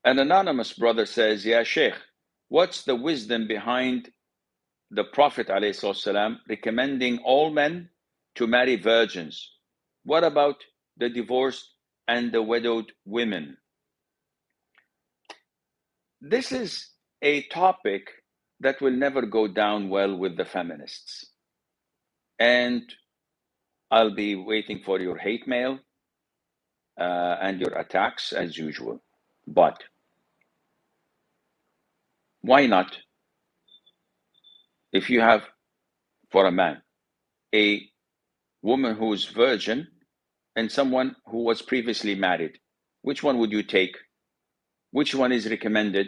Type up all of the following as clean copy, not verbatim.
An anonymous brother says, "Yeah, Sheikh, what's the wisdom behind the Prophet ﷺ recommending all men to marry virgins? What about the divorced and the widowed women?" This is a topic that will never go down well with the feminists. And I'll be waiting for your hate mail and your attacks as usual. But why not, if you have, for a man, a woman who is virgin and someone who was previously married, which one would you take? Which one is recommended?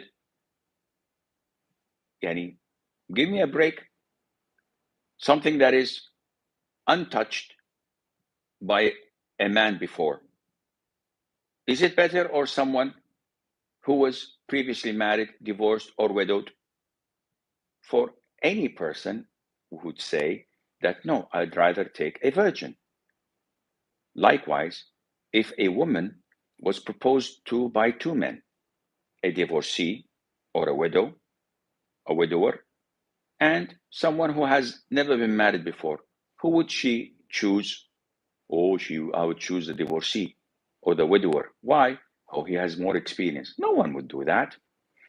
Yani, give me a break. Something that is untouched by a man before. Is it better, or someone who was previously married, divorced, or widowed? For any person would say that, no, I'd rather take a virgin. Likewise, if a woman was proposed to by two men, a divorcee or a widower, and someone who has never been married before, who would she choose? Oh, I would choose the divorcee or the widower. Why? Oh, he has more experience. No one would do that.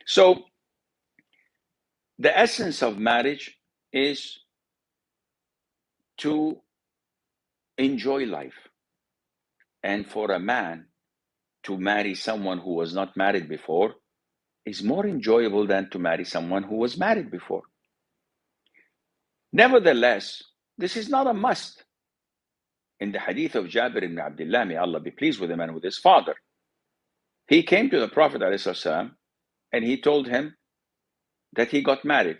So the essence of marriage is to enjoy life. And for a man to marry someone who was not married before is more enjoyable than to marry someone who was married before. Nevertheless, this is not a must. In the hadith of Jabir ibn Abdullah, may Allah be pleased with him and with his father, he came to the Prophet ﷺ and he told him that he got married.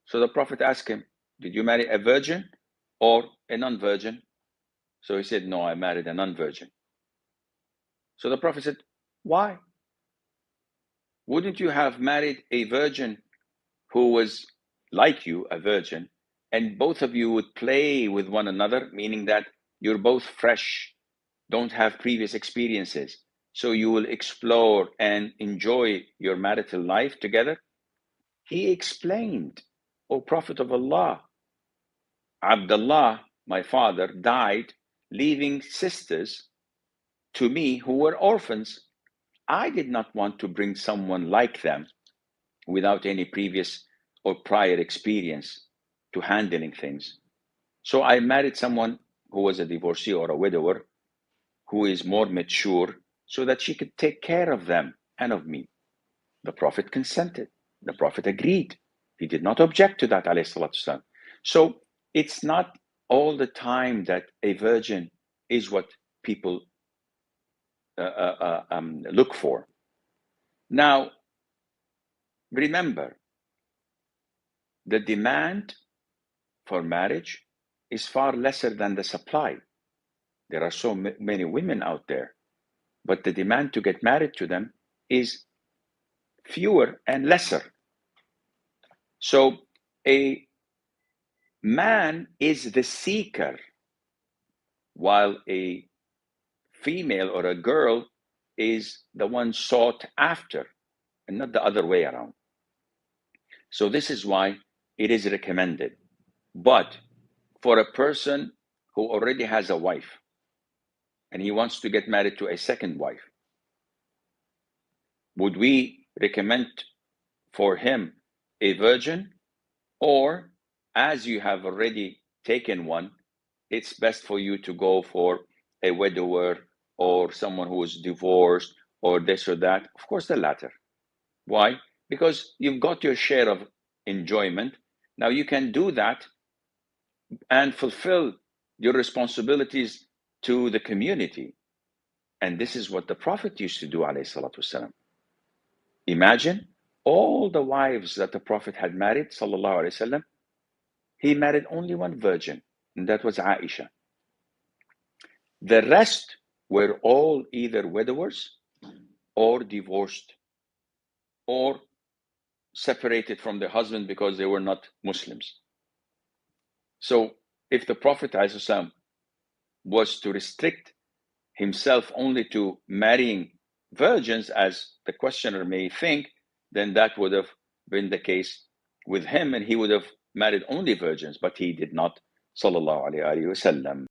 So the Prophet asked him, "Did you marry a virgin or a non-virgin?" So he said, "No, I married a non-virgin." So the Prophet said, "Why? Wouldn't you have married a virgin who was like you, a virgin, and both of you would play with one another, meaning that you're both fresh, don't have previous experiences, so you will explore and enjoy your marital life together?" He explained, "O Prophet of Allah, Abdullah, my father, died leaving sisters to me who were orphans. I did not want to bring someone like them without any previous or prior experience to handling things. So I married someone who was a divorcee or a widower who is more mature so that she could take care of them and of me." The Prophet consented. The Prophet agreed. He did not object to that, alayhi salatu wasalam. So it's not all the time that a virgin is what people look for. Now, remember, the demand for marriage is far lesser than the supply. There are so many women out there, but the demand to get married to them is fewer and lesser. So a man is the seeker, while a female or a girl is the one sought after, and not the other way around. So this is why it is recommended. But for a person who already has a wife and he wants to get married to a second wife, would we recommend for him a virgin? Or, as you have already taken one, it's best for you to go for a widower or someone who is divorced or this or that? Of course, the latter. Why? Because you've got your share of enjoyment. Now you can do that and fulfill your responsibilities to the community. And this is what the Prophet used to do, alayhi salatu wasalam. Imagine all the wives that the Prophet had married, sallallahu alayhi wasallam. He married only one virgin, and that was Aisha. The rest were all either widowers or divorced or separated from their husband because they were not Muslims. So if the Prophet ﷺ was to restrict himself only to marrying virgins, as the questioner may think, then that would have been the case with him, and he would have married only virgins, but he did not. Sallallahu alaihi wasallam.